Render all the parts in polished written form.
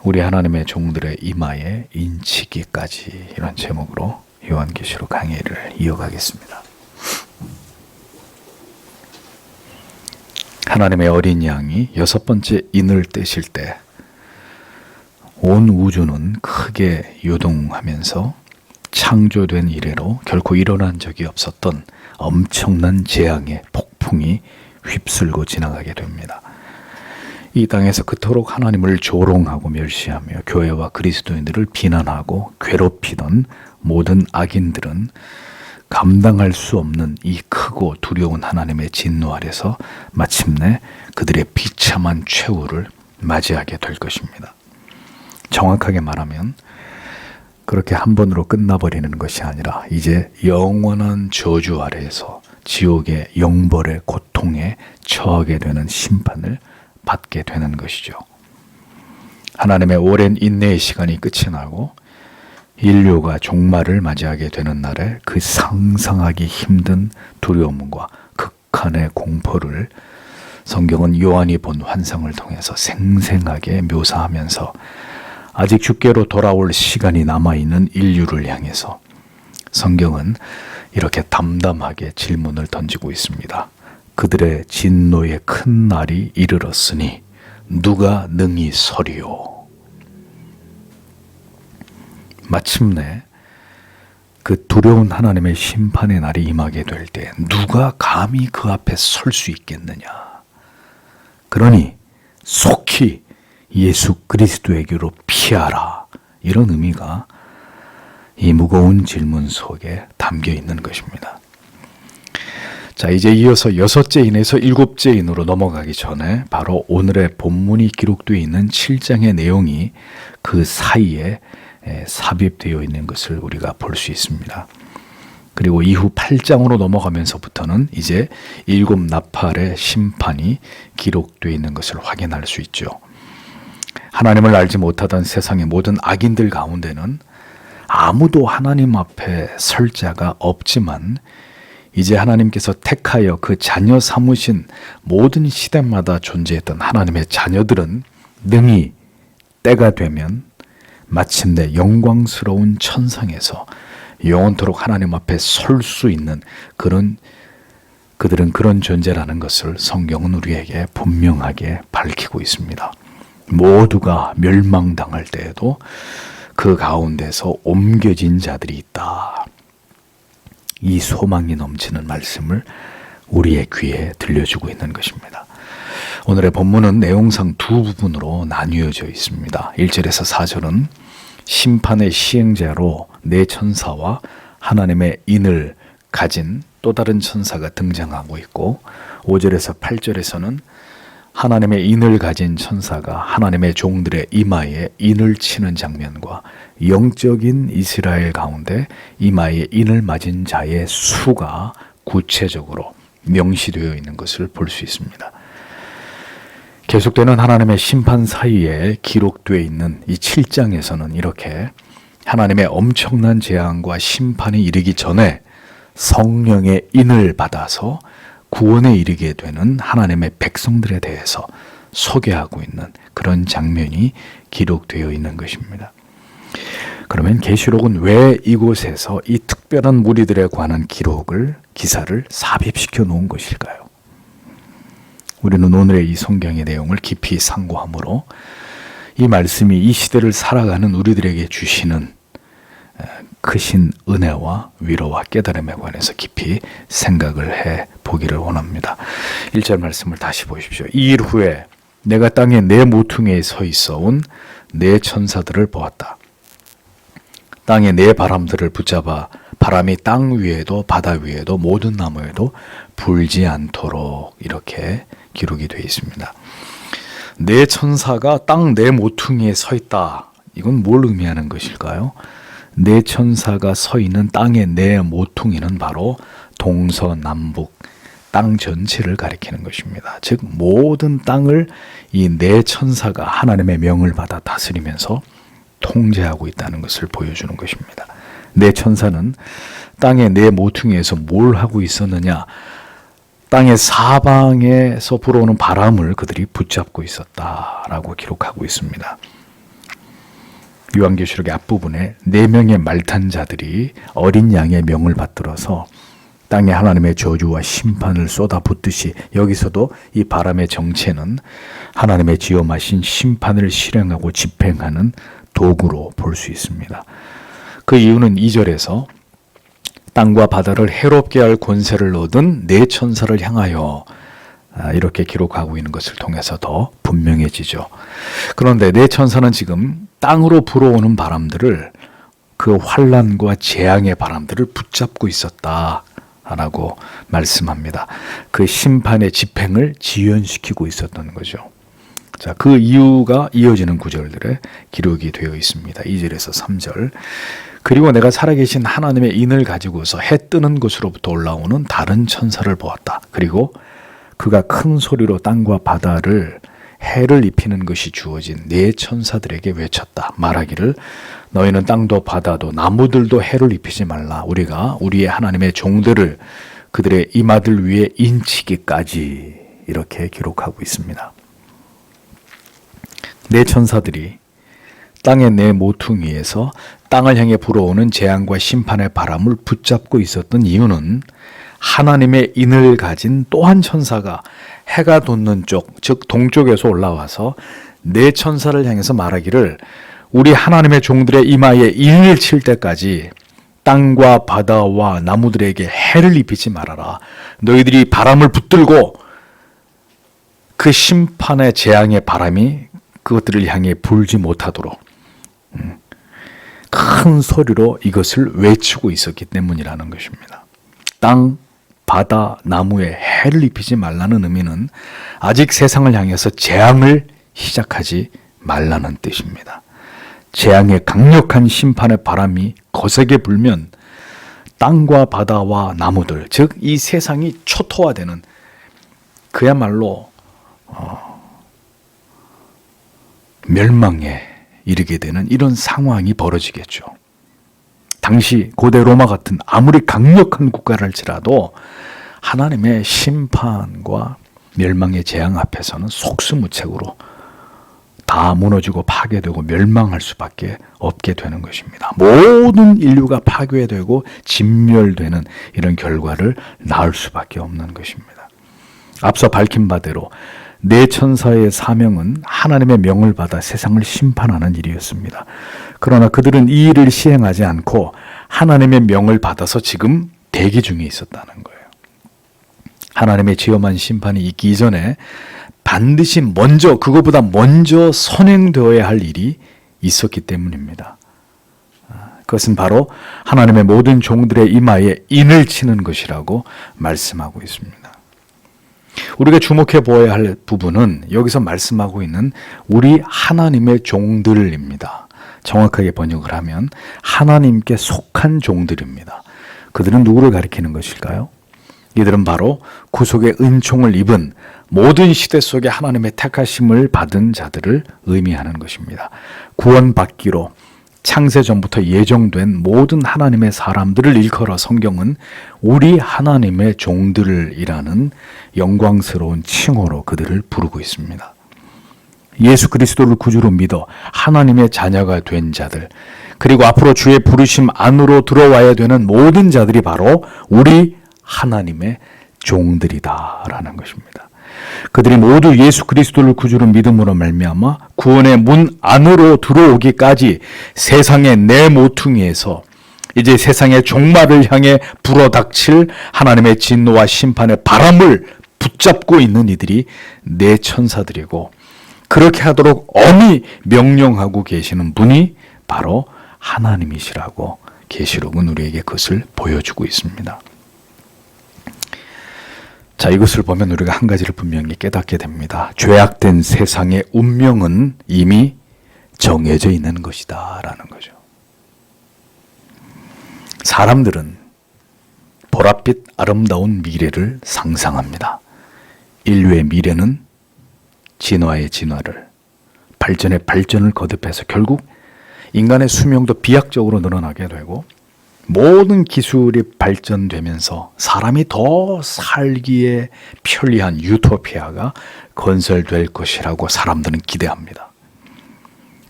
우리 하나님의 종들의 이마에 인치기까지, 이런 제목으로 요한계시록 강의를 이어가겠습니다. 하나님의 어린 양이 6번째 인을 떼실 때 온 우주는 크게 요동하면서 창조된 이래로 결코 일어난 적이 없었던 엄청난 재앙의 폭풍이 휩쓸고 지나가게 됩니다. 이 땅에서 그토록 하나님을 조롱하고 멸시하며 교회와 그리스도인들을 비난하고 괴롭히던 모든 악인들은 감당할 수 없는 이 크고 두려운 하나님의 진노 아래서 마침내 그들의 비참한 최후를 맞이하게 될 것입니다. 정확하게 말하면 그렇게 한 번으로 끝나버리는 것이 아니라 이제 영원한 저주 아래에서 지옥의 영벌의 고통에 처하게 되는 심판을 받게 되는 것이죠. 하나님의 오랜 인내의 시간이 끝이 나고 인류가 종말을 맞이하게 되는 날에 그 상상하기 힘든 두려움과 극한의 공포를 성경은 요한이 본 환상을 통해서 생생하게 묘사하면서 아직 주께로 돌아올 시간이 남아있는 인류를 향해서 성경은 이렇게 담담하게 질문을 던지고 있습니다. 그들의 진노의 큰 날이 이르렀으니 누가 능히 서리요? 마침내 그 두려운 하나님의 심판의 날이 임하게 될 때 누가 감히 그 앞에 설 수 있겠느냐? 그러니 속히 예수 그리스도에게로 피하라. 이런 의미가 이 무거운 질문 속에 담겨 있는 것입니다. 자, 이제 이어서 6째 인에서 7째 인으로 넘어가기 전에 바로 오늘의 본문이 기록되어 있는 7장의 내용이 그 사이에 삽입되어 있는 것을 우리가 볼 수 있습니다. 그리고 이후 8장으로 넘어가면서부터는 이제 7 나팔의 심판이 기록되어 있는 것을 확인할 수 있죠. 하나님을 알지 못하던 세상의 모든 악인들 가운데는 아무도 하나님 앞에 설 자가 없지만 이제 하나님께서 택하여 그 자녀 삼으신 모든 시대마다 존재했던 하나님의 자녀들은 능히 때가 되면 마침내 영광스러운 천상에서 영원토록 하나님 앞에 설 수 있는 그들은 그런 존재라는 것을 성경은 우리에게 분명하게 밝히고 있습니다. 모두가 멸망당할 때에도 그 가운데서 옮겨진 자들이 있다. 이 소망이 넘치는 말씀을 우리의 귀에 들려주고 있는 것입니다. 오늘의 본문은 내용상 두 부분으로 나뉘어져 있습니다. 1절에서 4절은 심판의 시행자로 네 천사와 하나님의 인을 가진 또 다른 천사가 등장하고 있고 5절에서 8절에서는 하나님의 인을 가진 천사가 하나님의 종들의 이마에 인을 치는 장면과 영적인 이스라엘 가운데 이마에 인을 맞은 자의 수가 구체적으로 명시되어 있는 것을 볼 수 있습니다. 계속되는 하나님의 심판 사이에 기록되어 있는 이 7장에서는 이렇게 하나님의 엄청난 재앙과 심판이 이르기 전에 성령의 인을 받아서 구원에 이르게 되는 하나님의 백성들에 대해서 소개하고 있는 그런 장면이 기록되어 있는 것입니다. 그러면 계시록은 왜 이곳에서 이 특별한 무리들에 관한 기사를 삽입시켜 놓은 것일까요? 우리는 오늘의 이 성경의 내용을 깊이 상고하므로 이 말씀이 이 시대를 살아가는 우리들에게 주시는 크신 은혜와 위로와 깨달음에 관해서 깊이 생각을 해 보기를 원합니다. 1절 말씀을 다시 보십시오. 이 일 후에 내가 땅에 네 모퉁이에 서 있어 온 네 천사들을 보았다. 땅의 네 바람들을 붙잡아 바람이 땅 위에도 바다 위에도 모든 나무에도 불지 않도록 이렇게 기록이 되어 있습니다. 네 천사가 땅 네 모퉁이에 서 있다. 이건 뭘 의미하는 것일까요? 네 천사가 서 있는 땅의 네 모퉁이는 바로 동서남북 땅 전체를 가리키는 것입니다. 즉 모든 땅을 이 네 천사가 하나님의 명을 받아 다스리면서 통제하고 있다는 것을 보여주는 것입니다. 네 천사는 땅의 네 모퉁이에서 뭘 하고 있었느냐? 땅의 사방에서 불어오는 바람을 그들이 붙잡고 있었다라고 기록하고 있습니다. 요한계시록의 앞부분에 4명의 말탄 자들이 어린 양의 명을 받들어서 땅에 하나님의 저주와 심판을 쏟아붓듯이 여기서도 이 바람의 정체는 하나님의 지엄하신 심판을 실행하고 집행하는 도구로 볼 수 있습니다. 그 이유는 2절에서 땅과 바다를 해롭게 할 권세를 얻은 4천사를 향하여 이렇게 기록하고 있는 것을 통해서 더 분명해지죠. 그런데 4천사는 지금 땅으로 불어오는 바람들을, 그 환난과 재앙의 바람들을 붙잡고 있었다라고 말씀합니다. 그 심판의 집행을 지연시키고 있었던 거죠. 자, 그 이유가 이어지는 구절들에 기록이 되어 있습니다. 2절에서 3절. 그리고 내가 살아계신 하나님의 인을 가지고서 해 뜨는 곳으로부터 올라오는 다른 천사를 보았다. 그리고 그가 큰 소리로 땅과 바다를 해를 입히는 것이 주어진 4천사들에게 외쳤다. 말하기를 너희는 땅도 바다도 나무들도 해를 입히지 말라. 우리가 우리의 하나님의 종들을 그들의 이마들 위에 인치기까지, 이렇게 기록하고 있습니다. 4천사들이 땅의 4모퉁이에서 땅을 향해 불어오는 재앙과 심판의 바람을 붙잡고 있었던 이유는 하나님의 인을 가진 또 한 천사가 해가 돋는 쪽, 즉 동쪽에서 올라와서 4천사를 향해서 말하기를 우리 하나님의 종들의 이마에 인을 칠 때까지 땅과 바다와 나무들에게 해를 입히지 말아라. 너희들이 바람을 붙들고 그 심판의 재앙의 바람이 그것들을 향해 불지 못하도록 큰 소리로 이것을 외치고 있었기 때문이라는 것입니다. 땅, 바다, 나무에 해를 입히지 말라는 의미는 아직 세상을 향해서 재앙을 시작하지 말라는 뜻입니다. 재앙의 강력한 심판의 바람이 거세게 불면 땅과 바다와 나무들, 즉 이 세상이 초토화되는, 그야말로 멸망에 이르게 되는 이런 상황이 벌어지겠죠. 당시 고대 로마 같은 아무리 강력한 국가를 할지라도 하나님의 심판과 멸망의 재앙 앞에서는 속수무책으로 다 무너지고 파괴되고 멸망할 수밖에 없게 되는 것입니다. 모든 인류가 파괴되고 진멸되는 이런 결과를 낳을 수밖에 없는 것입니다. 앞서 밝힌 바대로 4천사의 사명은 하나님의 명을 받아 세상을 심판하는 일이었습니다. 그러나 그들은 이 일을 시행하지 않고 하나님의 명을 받아서 지금 대기 중에 있었다는 거예요. 하나님의 지엄한 심판이 있기 이전에 반드시 그것보다 먼저 선행되어야 할 일이 있었기 때문입니다. 그것은 바로 하나님의 모든 종들의 이마에 인을 치는 것이라고 말씀하고 있습니다. 우리가 주목해 보아야 할 부분은 여기서 말씀하고 있는 우리 하나님의 종들입니다. 정확하게 번역을 하면 하나님께 속한 종들입니다. 그들은 누구를 가리키는 것일까요? 이들은 바로 구속의 은총을 입은 모든 시대 속에 하나님의 택하심을 받은 자들을 의미하는 것입니다. 구원받기로 창세전부터 예정된 모든 하나님의 사람들을 일컬어 성경은 우리 하나님의 종들이라는 영광스러운 칭호로 그들을 부르고 있습니다. 예수 그리스도를 구주로 믿어 하나님의 자녀가 된 자들, 그리고 앞으로 주의 부르심 안으로 들어와야 되는 모든 자들이 바로 우리 하나님의 종들이다라는 것입니다. 그들이 모두 예수 그리스도를 구주로 믿음으로 말미암아 구원의 문 안으로 들어오기까지 세상의 내 모퉁이에서 이제 세상의 종말을 향해 불어닥칠 하나님의 진노와 심판의 바람을 붙잡고 있는 이들이 4천사들이고, 그렇게 하도록 엄히 명령하고 계시는 분이 바로 하나님이시라고 계시록은 우리에게 그것을 보여주고 있습니다. 자, 이것을 보면 우리가 한 가지를 분명히 깨닫게 됩니다. 죄악된 세상의 운명은 이미 정해져 있는 것이다 라는 거죠. 사람들은 보랏빛 아름다운 미래를 상상합니다. 인류의 미래는 진화의 진화를, 발전의 발전을 거듭해서 결국 인간의 수명도 비약적으로 늘어나게 되고, 모든 기술이 발전되면서 사람이 더 살기에 편리한 유토피아가 건설될 것이라고 사람들은 기대합니다.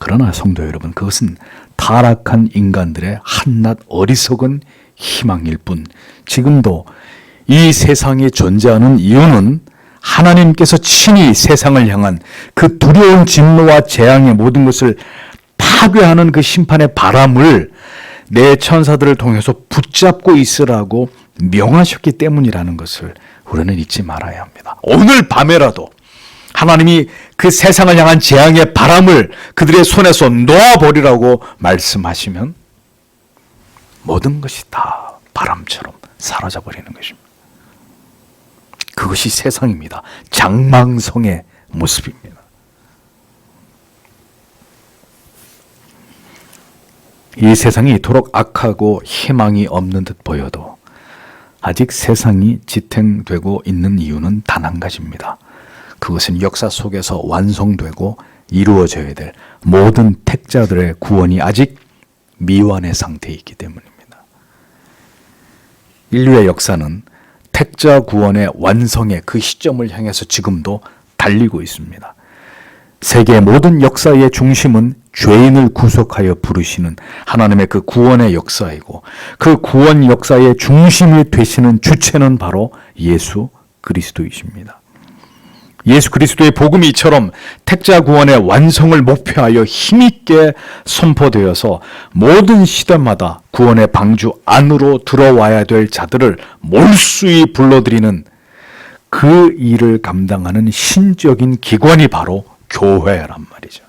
그러나 성도 여러분, 그것은 타락한 인간들의 한낱 어리석은 희망일 뿐, 지금도 이 세상에 존재하는 이유는 하나님께서 친히 세상을 향한 그 두려운 진노와 재앙의 모든 것을 파괴하는 그 심판의 바람을 내 천사들을 통해서 붙잡고 있으라고 명하셨기 때문이라는 것을 우리는 잊지 말아야 합니다. 오늘 밤에라도 하나님이 그 세상을 향한 재앙의 바람을 그들의 손에서 놓아버리라고 말씀하시면 모든 것이 다 바람처럼 사라져버리는 것입니다. 그것이 세상입니다. 장망성의 모습입니다. 이 세상이 이토록 악하고 희망이 없는 듯 보여도 아직 세상이 지탱되고 있는 이유는 단 한 가지입니다. 그것은 역사 속에서 완성되고 이루어져야 될 모든 택자들의 구원이 아직 미완의 상태에 있기 때문입니다. 인류의 역사는 택자 구원의 완성의 그 시점을 향해서 지금도 달리고 있습니다. 세계의 모든 역사의 중심은 죄인을 구속하여 부르시는 하나님의 그 구원의 역사이고, 그 구원 역사의 중심이 되시는 주체는 바로 예수 그리스도이십니다. 예수 그리스도의 복음이 이처럼 택자 구원의 완성을 목표하여 힘있게 선포되어서 모든 시대마다 구원의 방주 안으로 들어와야 될 자들을 몰수히 불러들이는 그 일을 감당하는 신적인 기관이 바로 교회란 말이죠.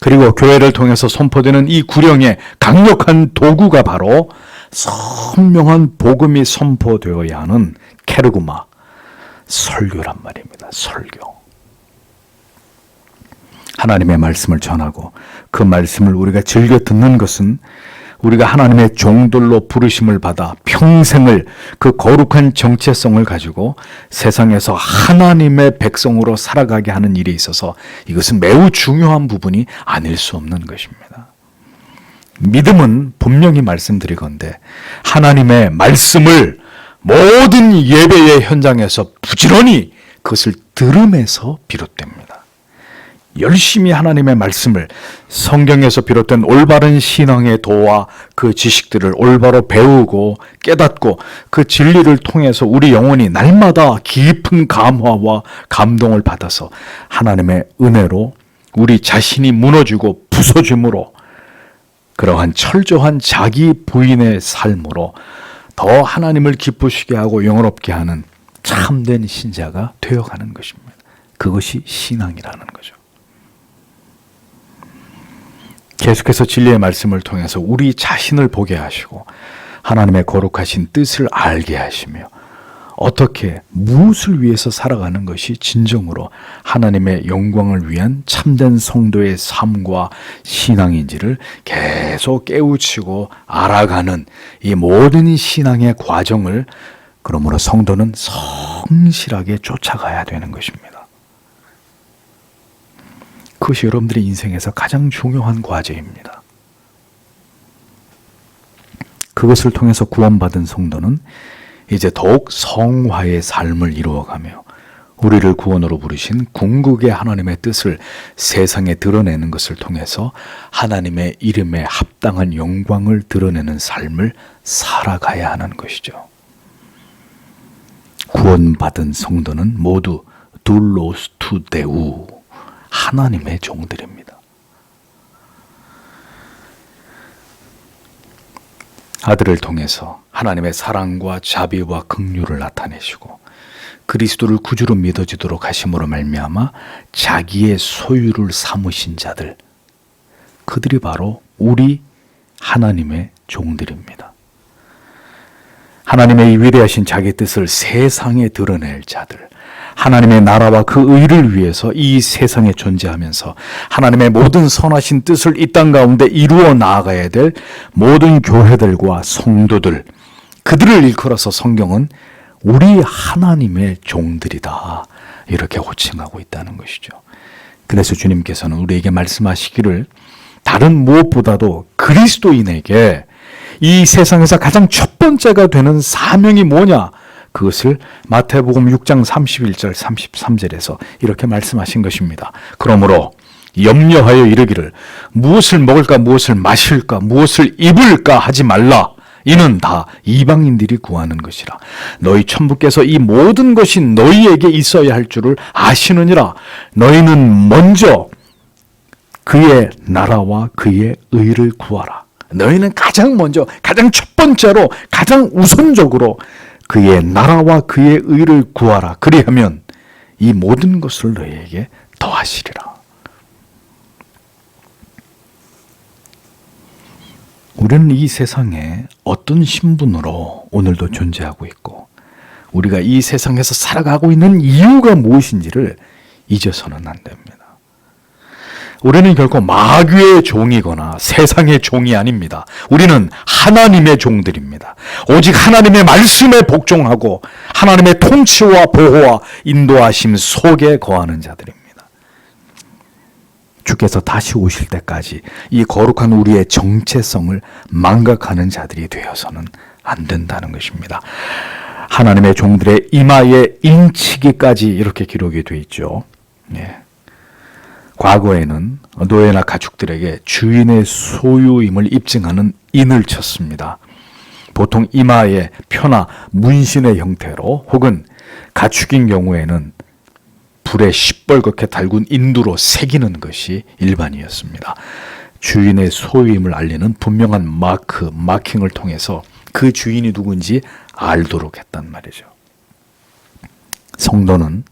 그리고 교회를 통해서 선포되는 이 구령의 강력한 도구가 바로 선명한 복음이 선포되어야 하는 케르구마, 설교란 말입니다. 설교. 하나님의 말씀을 전하고 그 말씀을 우리가 즐겨 듣는 것은 우리가 하나님의 종들로 부르심을 받아 평생을 그 거룩한 정체성을 가지고 세상에서 하나님의 백성으로 살아가게 하는 일에 있어서 이것은 매우 중요한 부분이 아닐 수 없는 것입니다. 믿음은 분명히 말씀드리건대 하나님의 말씀을 모든 예배의 현장에서 부지런히 그것을 들음에서 비롯됩니다. 열심히 하나님의 말씀을, 성경에서 비롯된 올바른 신앙의 도와 그 지식들을 올바로 배우고 깨닫고 그 진리를 통해서 우리 영혼이 날마다 깊은 감화와 감동을 받아서 하나님의 은혜로 우리 자신이 무너지고 부서짐으로 그러한 철저한 자기 부인의 삶으로 더 하나님을 기쁘시게 하고 영원롭게 하는 참된 신자가 되어가는 것입니다. 그것이 신앙이라는 거죠. 계속해서 진리의 말씀을 통해서 우리 자신을 보게 하시고 하나님의 거룩하신 뜻을 알게 하시며 어떻게 무엇을 위해서 살아가는 것이 진정으로 하나님의 영광을 위한 참된 성도의 삶과 신앙인지를 계속 깨우치고 알아가는 이 모든 신앙의 과정을 그러므로 성도는 성실하게 쫓아가야 되는 것입니다. 그것이 여러분들의 인생에서 가장 중요한 과제입니다. 그것을 통해서 구원받은 성도는 이제 더욱 성화의 삶을 이루어가며 우리를 구원으로 부르신 궁극의 하나님의 뜻을 세상에 드러내는 것을 통해서 하나님의 이름에 합당한 영광을 드러내는 삶을 살아가야 하는 것이죠. 구원받은 성도는 모두 둘로스 투데우, 하나님의 종들입니다. 아들을 통해서 하나님의 사랑과 자비와 긍휼을 나타내시고 그리스도를 구주로 믿어지도록 하심으로 말미암아 자기의 소유를 삼으신 자들, 그들이 바로 우리 하나님의 종들입니다. 하나님의 이 위대하신 자기 뜻을 세상에 드러낼 자들, 하나님의 나라와 그 의를 위해서 이 세상에 존재하면서 하나님의 모든 선하신 뜻을 이 땅 가운데 이루어 나아가야 될 모든 교회들과 성도들, 그들을 일컬어서 성경은 우리 하나님의 종들이다, 이렇게 호칭하고 있다는 것이죠. 그래서 주님께서는 우리에게 말씀하시기를 다른 무엇보다도 그리스도인에게 이 세상에서 가장 첫 번째가 되는 사명이 뭐냐, 그것을 마태복음 6장 31절 33절에서 이렇게 말씀하신 것입니다. 그러므로 염려하여 이르기를 무엇을 먹을까 무엇을 마실까 무엇을 입을까 하지 말라. 이는 다 이방인들이 구하는 것이라. 너희 천부께서 이 모든 것이 너희에게 있어야 할 줄을 아시느니라. 너희는 먼저 그의 나라와 그의 의를 구하라. 너희는 가장 먼저, 가장 첫 번째로, 가장 우선적으로 그의 나라와 그의 의를 구하라. 그리하면 이 모든 것을 너희에게 더하시리라. 우리는 이 세상에 어떤 신분으로 오늘도 존재하고 있고 우리가 이 세상에서 살아가고 있는 이유가 무엇인지를 잊어서는 안 됩니다. 우리는 결코 마귀의 종이거나 세상의 종이 아닙니다. 우리는 하나님의 종들입니다. 오직 하나님의 말씀에 복종하고 하나님의 통치와 보호와 인도하심 속에 거하는 자들입니다. 주께서 다시 오실 때까지 이 거룩한 우리의 정체성을 망각하는 자들이 되어서는 안 된다는 것입니다. 하나님의 종들의 이마에 인치기까지 이렇게 기록이 되어 있죠. 예. 과거에는 노예나 가축들에게 주인의 소유임을 입증하는 인을 쳤습니다. 보통 이마에 표나 문신의 형태로 혹은 가축인 경우에는 불에 시뻘겋게 달군 인두로 새기는 것이 일반이었습니다. 주인의 소유임을 알리는 분명한 마킹을 통해서 그 주인이 누군지 알도록 했단 말이죠. 성도는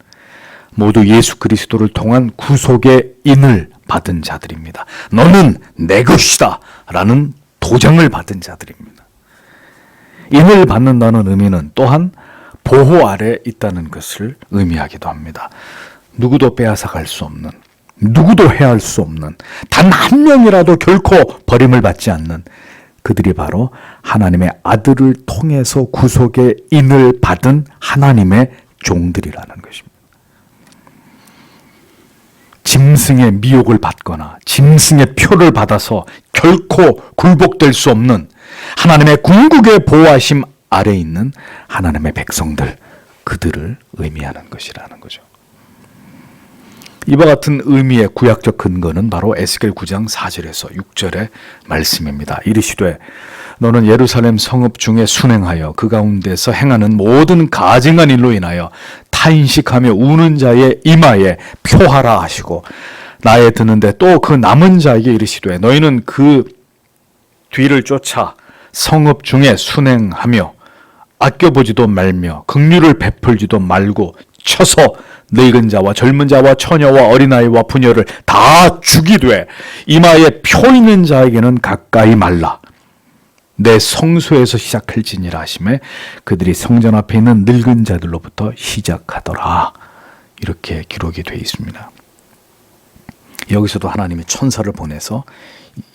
모두 예수 그리스도를 통한 구속의 인을 받은 자들입니다. 너는 내 것이다 라는 도장을 받은 자들입니다. 인을 받는다는 의미는 또한 보호 아래 있다는 것을 의미하기도 합니다. 누구도 빼앗아갈 수 없는, 누구도 해할 수 없는, 단 한 명이라도 결코 버림을 받지 않는 그들이 바로 하나님의 아들을 통해서 구속의 인을 받은 하나님의 종들이라는 것입니다. 짐승의 미혹을 받거나 짐승의 표를 받아서 결코 굴복될 수 없는 하나님의 궁극의 보호하심 아래 있는 하나님의 백성들, 그들을 의미하는 것이라는 거죠. 이와 같은 의미의 구약적 근거는 바로 에스겔 9장 4절에서 6절의 말씀입니다. 이르시되 너는 예루살렘 성읍 중에 순행하여 그 가운데서 행하는 모든 가증한 일로 인하여 타인식하며 우는 자의 이마에 표하라 하시고 나에 드는데 또 그 남은 자에게 이르시되 너희는 그 뒤를 쫓아 성읍 중에 순행하며 아껴보지도 말며 긍휼을 베풀지도 말고 쳐서 늙은 자와 젊은 자와 처녀와 어린아이와 부녀를 다 죽이되 이마에 표 있는 자에게는 가까이 말라. 내 성소에서 시작할지니라 하시매 그들이 성전 앞에 있는 늙은 자들로부터 시작하더라. 이렇게 기록이 되어 있습니다. 여기서도 하나님이 천사를 보내서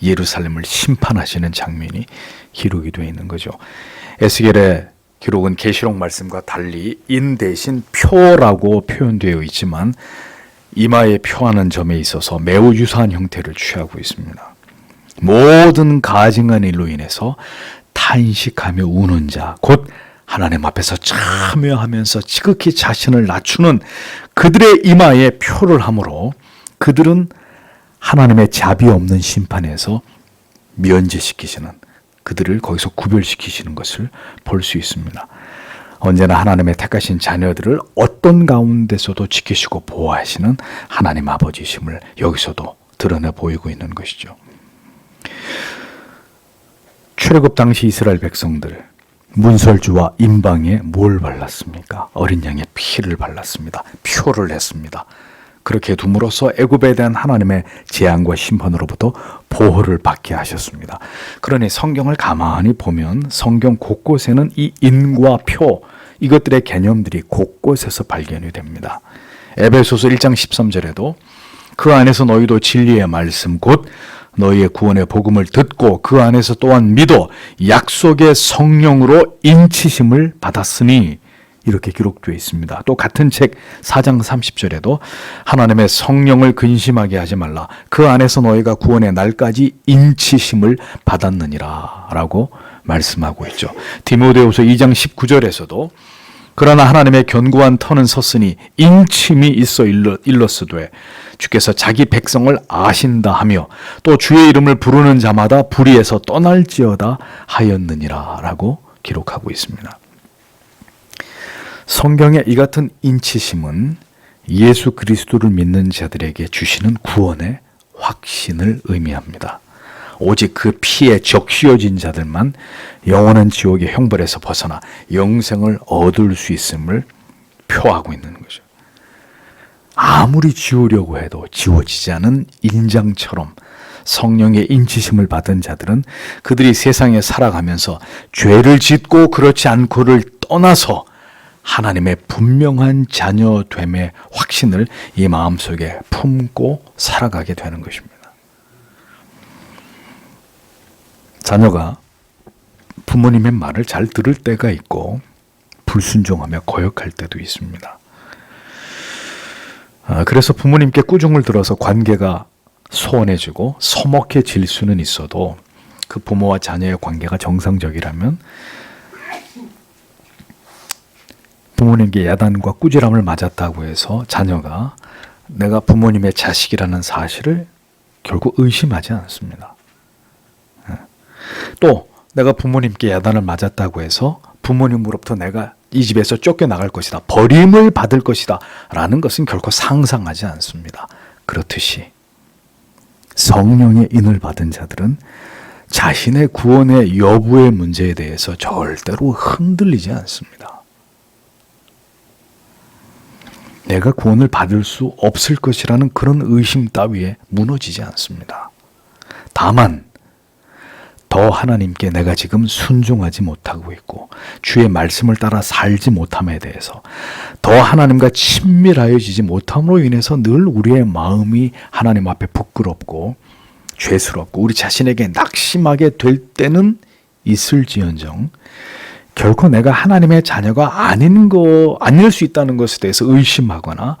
예루살렘을 심판하시는 장면이 기록이 되어 있는 거죠. 에스겔의 기록은 계시록 말씀과 달리 인 대신 표라고 표현되어 있지만 이마에 표하는 점에 있어서 매우 유사한 형태를 취하고 있습니다. 모든 가증한 일로 인해서 탄식하며 우는 자, 곧 하나님 앞에서 참여하면서 지극히 자신을 낮추는 그들의 이마에 표를 함으로 그들은 하나님의 자비 없는 심판에서 면제시키시는, 그들을 거기서 구별시키시는 것을 볼 수 있습니다. 언제나 하나님의 택하신 자녀들을 어떤 가운데서도 지키시고 보호하시는 하나님 아버지심을 여기서도 드러내 보이고 있는 것이죠. 출애굽 당시 이스라엘 백성들, 문설주와 임방에 뭘 발랐습니까? 어린 양의 피를 발랐습니다. 표를 했습니다. 그렇게 둠으로써 애굽에 대한 하나님의 재앙과 심판으로부터 보호를 받게 하셨습니다. 그러니 성경을 가만히 보면 성경 곳곳에는 이 인과 표, 이것들의 개념들이 곳곳에서 발견이 됩니다. 에베소서 1장 13절에도 그 안에서 너희도 진리의 말씀 곧 너희의 구원의 복음을 듣고 그 안에서 또한 믿어 약속의 성령으로 인치심을 받았으니 이렇게 기록되어 있습니다. 또 같은 책 4장 30절에도 하나님의 성령을 근심하게 하지 말라. 그 안에서 너희가 구원의 날까지 인치심을 받았느니라 라고 말씀하고 있죠. 디모데후서 2장 19절에서도 그러나 하나님의 견고한 터는 섰으니 인침이 있어 일렀으되 주께서 자기 백성을 아신다 하며 또 주의 이름을 부르는 자마다 불의에서 떠날지어다 하였느니라 라고 기록하고 있습니다. 성경의 이 같은 인치심은 예수 그리스도를 믿는 자들에게 주시는 구원의 확신을 의미합니다. 오직 그 피에 적시어진 자들만 영원한 지옥의 형벌에서 벗어나 영생을 얻을 수 있음을 표하고 있는 거죠. 아무리 지우려고 해도 지워지지 않은 인장처럼 성령의 인치심을 받은 자들은 그들이 세상에 살아가면서 죄를 짓고 그렇지 않고를 떠나서 하나님의 분명한 자녀됨의 확신을 이 마음속에 품고 살아가게 되는 것입니다. 자녀가 부모님의 말을 잘 들을 때가 있고 불순종하며 거역할 때도 있습니다. 그래서 부모님께 꾸중을 들어서 관계가 소원해지고 서먹해질 수는 있어도 그 부모와 자녀의 관계가 정상적이라면 부모님께 야단과 꾸지람을 맞았다고 해서 자녀가 내가 부모님의 자식이라는 사실을 결국 의심하지 않습니다. 또 내가 부모님께 야단을 맞았다고 해서 부모님으로부터 내가 이 집에서 쫓겨나갈 것이다, 버림을 받을 것이다 라는 것은 결코 상상하지 않습니다. 그렇듯이 성령의 인을 받은 자들은 자신의 구원의 여부의 문제에 대해서 절대로 흔들리지 않습니다. 내가 구원을 받을 수 없을 것이라는 그런 의심 따위에 무너지지 않습니다. 다만 더 하나님께 내가 지금 순종하지 못하고 있고 주의 말씀을 따라 살지 못함에 대해서 더 하나님과 친밀하여지지 못함으로 인해서 늘 우리의 마음이 하나님 앞에 부끄럽고 죄스럽고 우리 자신에게 낙심하게 될 때는 있을지언정 결코 내가 하나님의 자녀가 아닐 수 있다는 것에 대해서 의심하거나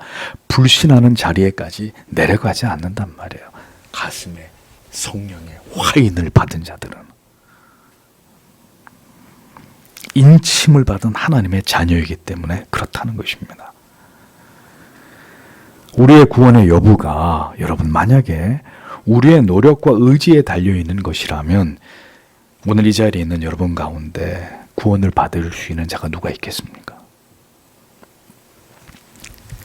불신하는 자리에까지 내려가지 않는단 말이에요. 가슴에 성령의 화인을 받은 자들은 인침을 받은 하나님의 자녀이기 때문에 그렇다는 것입니다. 우리의 구원의 여부가 여러분 만약에 우리의 노력과 의지에 달려있는 것이라면 오늘 이 자리에 있는 여러분 가운데 구원을 받을 수 있는 자가 누가 있겠습니까?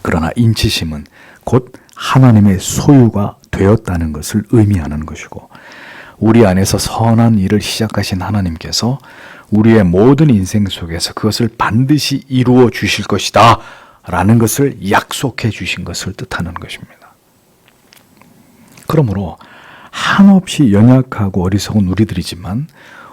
그러나 인치심은 곧 하나님의 소유가 되었다는 것을 의미하는 것이고 우리 안에서 선한 일을 시작하신 하나님께서 우리의 모든 인생 속에서 그것을 반드시 이루어 주실 것이다 라는 것을 약속해 주신 것을 뜻하는 것입니다. 그러므로 한없이 연약하고 어리석은 우리들이지만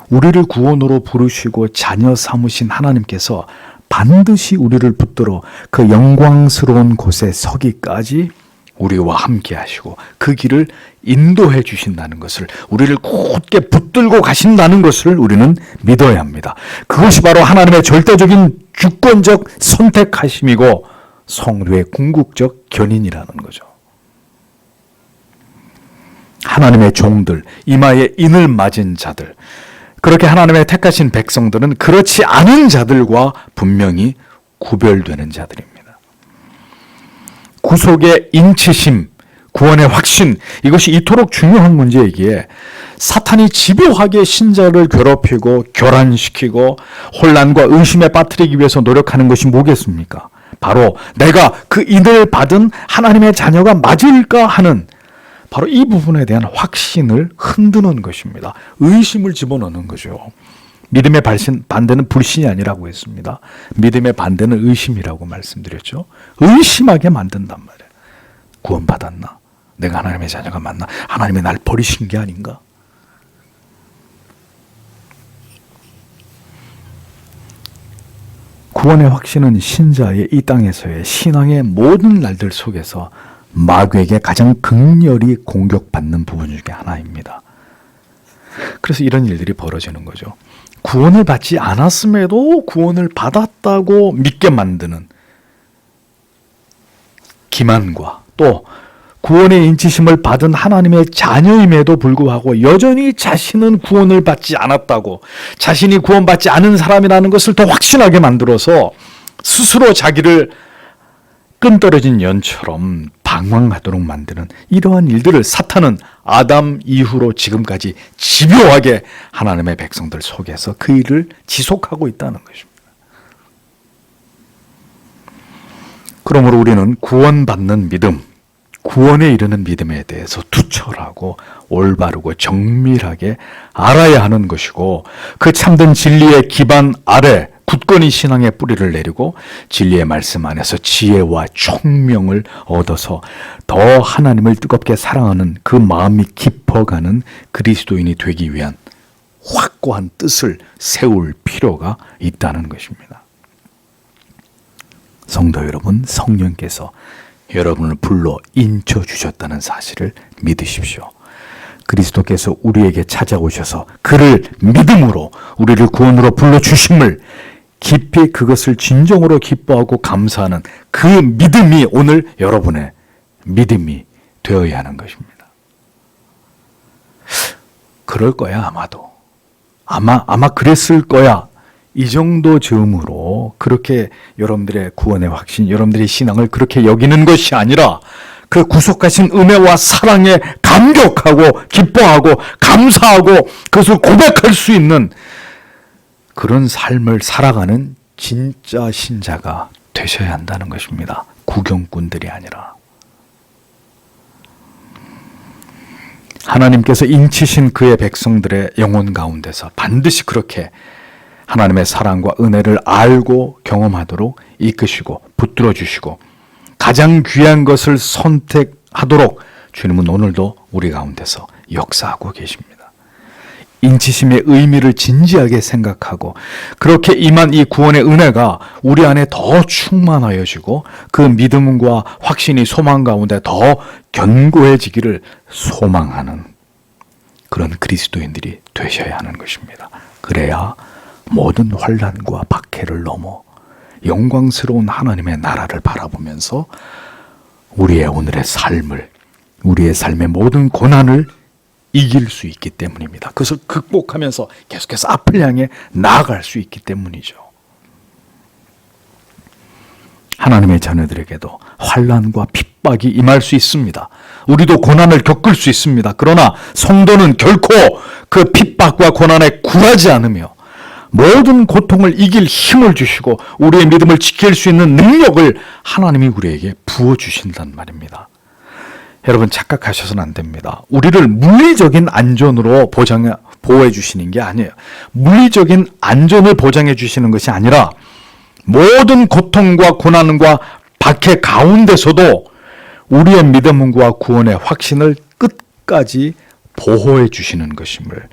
우리를 구원으로 부르시고 자녀 삼으신 하나님께서 반드시 우리를 붙들어 그 영광스러운 곳에 서기까지 우리와 함께 하시고 그 길을 인도해 주신다는 것을 우리를 곧게 붙들고 가신다는 것을 우리는 믿어야 합니다. 그것이 바로 하나님의 절대적인 주권적 선택하심이고 성도의 궁극적 견인이라는 거죠. 하나님의 종들, 이마에 인을 맞은 자들, 그렇게 하나님의 택하신 백성들은 그렇지 않은 자들과 분명히 구별되는 자들입니다. 구속의 인치심, 구원의 확신, 이것이 이토록 중요한 문제이기에 사탄이 집요하게 신자를 괴롭히고 교란시키고 혼란과 의심에 빠뜨리기 위해서 노력하는 것이 뭐겠습니까? 바로 내가 그 인을 받은 하나님의 자녀가 맞을까 하는 바로 이 부분에 대한 확신을 흔드는 것입니다. 의심을 집어넣는 거죠. 믿음의 반대는 불신이 아니라고 했습니다. 믿음의 반대는 의심이라고 말씀드렸죠. 의심하게 만든단 말이에요. 구원받았나? 내가 하나님의 자녀가 맞나? 하나님이 날 버리신 게 아닌가? 구원의 확신은 신자의 이 땅에서의 신앙의 모든 날들 속에서 마귀에게 가장 극렬히 공격받는 부분 중에 하나입니다. 그래서 이런 일들이 벌어지는 거죠. 구원을 받지 않았음에도 구원을 받았다고 믿게 만드는 기만과 또 구원의 인치심을 받은 하나님의 자녀임에도 불구하고 여전히 자신은 구원을 받지 않았다고 자신이 구원받지 않은 사람이라는 것을 더 확신하게 만들어서 스스로 자기를 끈떨어진 연처럼 방황하도록 만드는 이러한 일들을 사탄은 아담 이후로 지금까지 집요하게 하나님의 백성들 속에서 그 일을 지속하고 있다는 것입니다. 그러므로 우리는 구원받는 믿음, 구원에 이르는 믿음에 대해서 투철하고 올바르고 정밀하게 알아야 하는 것이고, 그 참된 진리의 기반 아래 굳건히 신앙의 뿌리를 내리고 진리의 말씀 안에서 지혜와 총명을 얻어서 더 하나님을 뜨겁게 사랑하는 그 마음이 깊어가는 그리스도인이 되기 위한 확고한 뜻을 세울 필요가 있다는 것입니다. 성도 여러분, 성령께서 여러분을 불러 인쳐 주셨다는 사실을 믿으십시오. 그리스도께서 우리에게 찾아오셔서 그를 믿음으로 우리를 구원으로 불러주심을 깊이 그것을 진정으로 기뻐하고 감사하는 그 믿음이 오늘 여러분의 믿음이 되어야 하는 것입니다. 그럴 거야, 아마도. 아마 그랬을 거야. 이 정도 즈음으로 그렇게 여러분들의 구원의 확신, 여러분들의 신앙을 그렇게 여기는 것이 아니라 그 구속하신 은혜와 사랑에 감격하고 기뻐하고 감사하고 그것을 고백할 수 있는 그런 삶을 살아가는 진짜 신자가 되셔야 한다는 것입니다. 구경꾼들이 아니라. 하나님께서 인치신 그의 백성들의 영혼 가운데서 반드시 그렇게 하나님의 사랑과 은혜를 알고 경험하도록 이끄시고 붙들어 주시고 가장 귀한 것을 선택하도록 주님은 오늘도 우리 가운데서 역사하고 계십니다. 인치심의 의미를 진지하게 생각하고 그렇게 임한 이 구원의 은혜가 우리 안에 더 충만하여지고 그 믿음과 확신이 소망 가운데 더 견고해지기를 소망하는 그런 그리스도인들이 되셔야 하는 것입니다. 그래야 모든 환난과 박해를 넘어 영광스러운 하나님의 나라를 바라보면서 우리의 오늘의 삶을, 우리의 삶의 모든 고난을 이길 수 있기 때문입니다. 그것을 극복하면서 계속해서 앞을 향해 나아갈 수 있기 때문이죠. 하나님의 자녀들에게도 환난과 핍박이 임할 수 있습니다. 우리도 고난을 겪을 수 있습니다. 그러나 성도는 결코 그 핍박과 고난에 굴하지 않으며 모든 고통을 이길 힘을 주시고 우리의 믿음을 지킬 수 있는 능력을 하나님이 우리에게 부어주신단 말입니다. 여러분 착각하셔서는 안 됩니다. 우리를 물리적인 안전으로 보호해 주시는 게 아니에요. 물리적인 안전을 보장해 주시는 것이 아니라 모든 고통과 고난과 박해 가운데서도 우리의 믿음과 구원의 확신을 끝까지 보호해 주시는 것임을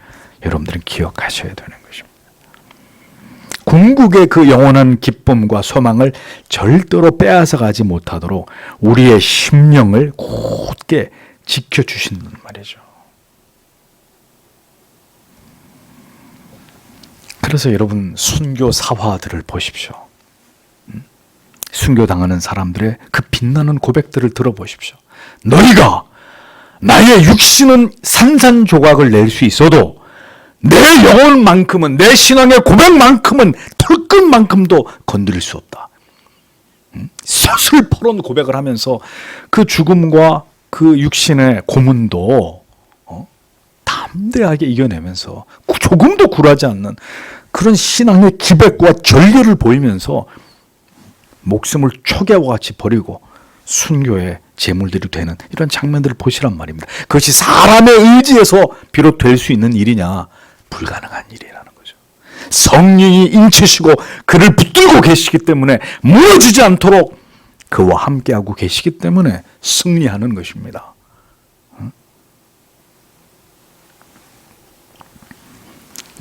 여러분들은 기억하셔야 되는 것입니다. 궁극의 그 영원한 기쁨과 소망을 절대로 빼앗아 가지 못하도록 우리의 심령을 곧게 지켜주신단 말이죠. 그래서 여러분 순교 사화들을 보십시오. 순교당하는 사람들의 그 빛나는 고백들을 들어보십시오. 너희가 나의 육신은 산산조각을 낼 수 있어도 내 영혼만큼은, 내 신앙의 고백만큼은, 털끝만큼도 건드릴 수 없다. 서슬퍼런 고백을 하면서 그 죽음과 그 육신의 고문도 담대하게 이겨내면서 조금도 굴하지 않는 그런 신앙의 기백과 전례를 보이면서 목숨을 초계와 같이 버리고 순교의 제물들이 되는 이런 장면들을 보시란 말입니다. 그것이 사람의 의지에서 비롯될 수 있는 일이냐? 불가능한 일이라는 거죠. 성령이 인치시고 그를 붙들고 계시기 때문에 무너지지 않도록 그와 함께하고 계시기 때문에 승리하는 것입니다.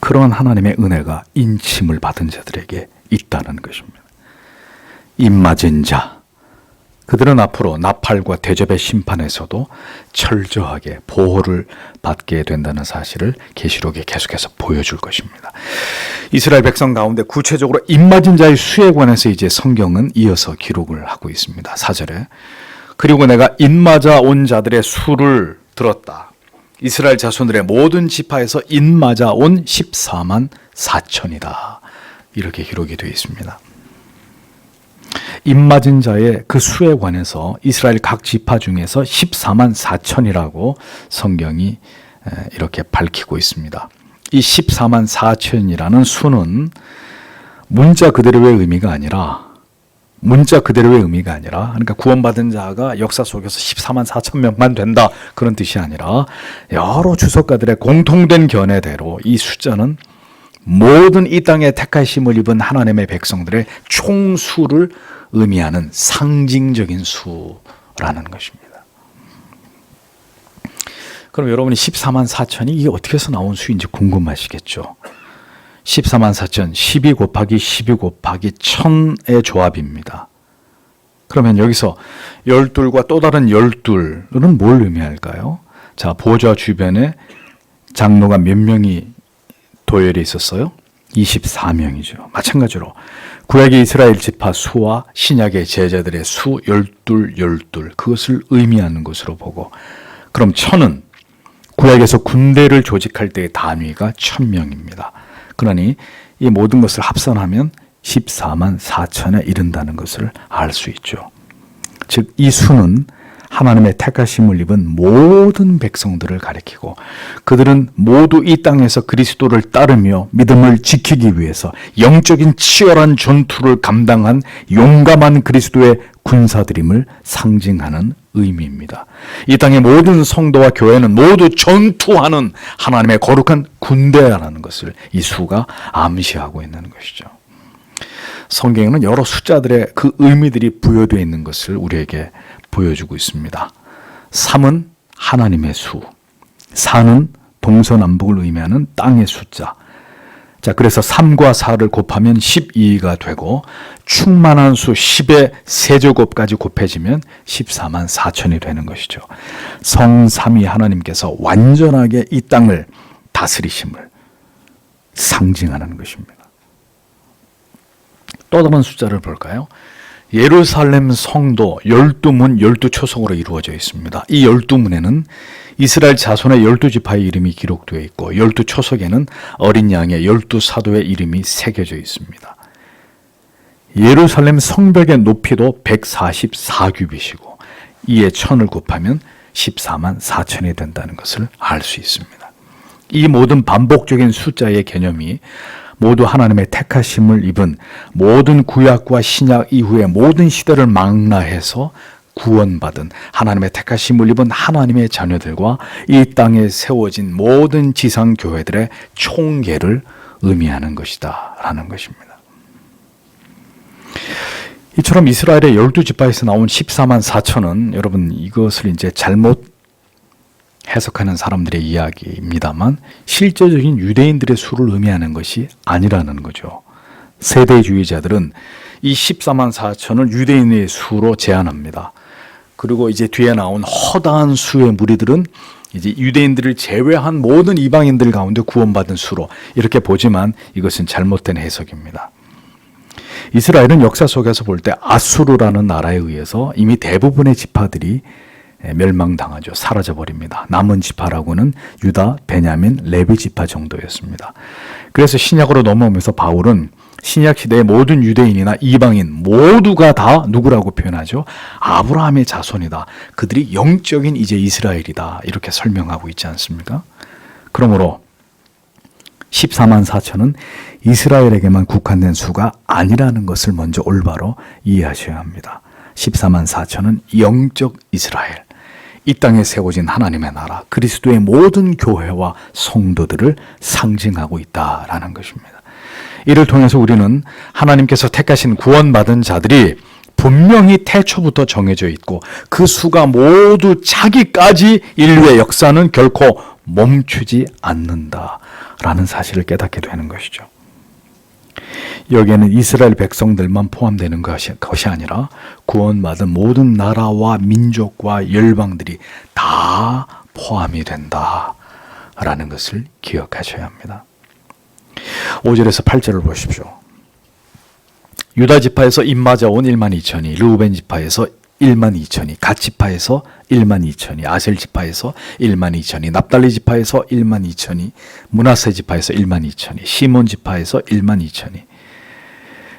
그러한 하나님의 은혜가 인침을 받은 자들에게 있다는 것입니다. 입맞은 자, 그들은 앞으로 나팔과 대접의 심판에서도 철저하게 보호를 받게 된다는 사실을 계시록에 계속해서 보여줄 것입니다. 이스라엘 백성 가운데 구체적으로 입맞은 자의 수에 관해서 이제 성경은 이어서 기록을 하고 있습니다. 4절에 그리고 내가 입맞아 온 자들의 수를 들었다. 이스라엘 자손들의 모든 지파에서 입맞아 온 14만 4천이다. 이렇게 기록이 되어 있습니다. 입맞은 자의 그 수에 관해서 이스라엘 각 지파 중에서 14만 4천이라고 성경이 이렇게 밝히고 있습니다. 이 14만 4천이라는 수는 문자 그대로의 의미가 아니라 그러니까 구원받은 자가 역사 속에서 14만 4천 명만 된다 그런 뜻이 아니라 여러 주석가들의 공통된 견해대로 이 숫자는 모든 이 땅에 택하심을 입은 하나님의 백성들의 총수를 의미하는 상징적인 수라는 것입니다. 그럼 여러분이 14만 4천이 이게 어떻게 해서 나온 수인지 궁금하시겠죠. 14만 4천 12 곱하기 12 곱하기 1000의 조합입니다. 그러면 여기서 12과 또 다른 12는 뭘 의미할까요? 자, 보좌 주변에 장로가 몇 명이 도열에 있었어요? 24명이죠. 마찬가지로 구약의 이스라엘 지파 수와 신약의 제자들의 수 12 그것을 의미하는 것으로 보고, 그럼 1000은 구약에서 군대를 조직할 때의 단위가 1000명입니다. 그러니 이 모든 것을 합산하면 14만 4천에 이른다는 것을 알 수 있죠. 즉 이 수는 하나님의 택하심을 입은 모든 백성들을 가리키고, 그들은 모두 이 땅에서 그리스도를 따르며 믿음을 지키기 위해서 영적인 치열한 전투를 감당한 용감한 그리스도의 군사들임을 상징하는 의미입니다. 이 땅의 모든 성도와 교회는 모두 전투하는 하나님의 거룩한 군대라는 것을 이 수가 암시하고 있는 것이죠. 성경에는 여러 숫자들의 그 의미들이 부여되어 있는 것을 우리에게 보여주고 있습니다. 3은 하나님의 수, 4는 동서남북을 의미하는 땅의 숫자. 자, 그래서 3과 4를 곱하면 12가 되고, 충만한 수 10의 세제곱까지 곱해지면 14만 4천이 되는 것이죠. 성삼위 하나님께서 완전하게 이 땅을 다스리심을 상징하는 것입니다. 또 다른 숫자를 볼까요? 예루살렘 성도 12문 12초성으로 이루어져 있습니다. 이 12문에는 이스라엘 자손의 12지파의 이름이 기록되어 있고, 12초석에는 어린 양의 12사도의 이름이 새겨져 있습니다. 예루살렘 성벽의 높이도 144규빗이고 이에 1000을 곱하면 14만 4천이 된다는 것을 알 수 있습니다. 이 모든 반복적인 숫자의 개념이 모두 하나님의 택하심을 입은 모든 구약과 신약 이후의 모든 시대를 망라해서 구원받은 하나님의 택하심을 입은 하나님의 자녀들과 이 땅에 세워진 모든 지상교회들의 총계를 의미하는 것이다 라는 것입니다. 이처럼 이스라엘의 12지파에서 나온 14만 4천은 여러분 이것을 이제 잘못 해석하는 사람들의 이야기입니다만 실제적인 유대인들의 수를 의미하는 것이 아니라는 거죠. 세대주의자들은 이 14만 4천을 유대인의 수로 제한합니다. 그리고 이제 뒤에 나온 허다한 수의 무리들은 이제 유대인들을 제외한 모든 이방인들 가운데 구원받은 수로 이렇게 보지만 이것은 잘못된 해석입니다. 이스라엘은 역사 속에서 볼 때 아수르라는 나라에 의해서 이미 대부분의 지파들이 멸망당하죠. 사라져버립니다. 남은 지파라고는 유다, 베냐민, 레위 지파 정도였습니다. 그래서 신약으로 넘어오면서 바울은 신약 시대의 모든 유대인이나 이방인 모두가 다 누구라고 표현하죠? 아브라함의 자손이다. 그들이 영적인 이제 이스라엘이다. 이렇게 설명하고 있지 않습니까? 그러므로 14만 4천은 이스라엘에게만 국한된 수가 아니라는 것을 먼저 올바로 이해하셔야 합니다. 14만 4천은 영적 이스라엘, 이 땅에 세워진 하나님의 나라, 그리스도의 모든 교회와 성도들을 상징하고 있다라는 것입니다. 이를 통해서 우리는 하나님께서 택하신 구원받은 자들이 분명히 태초부터 정해져 있고 그 수가 모두 차기까지 인류의 역사는 결코 멈추지 않는다라는 사실을 깨닫게 되는 것이죠. 여기에는 이스라엘 백성들만 포함되는 것이 아니라 구원받은 모든 나라와 민족과 열방들이 다 포함이 된다라는 것을 기억하셔야 합니다. 5절에서 8절을 보십시오. 유다 지파에서 입맞아온 1만 2천이, 르우벤 지파에서 1만 2천이, 갓 지파에서 1만 2천이, 아셀 지파에서 1만 2천이, 납달리 지파에서 1만 2천이, 므낫세 지파에서 1만 2천이, 시몬 지파에서 1만 2천이.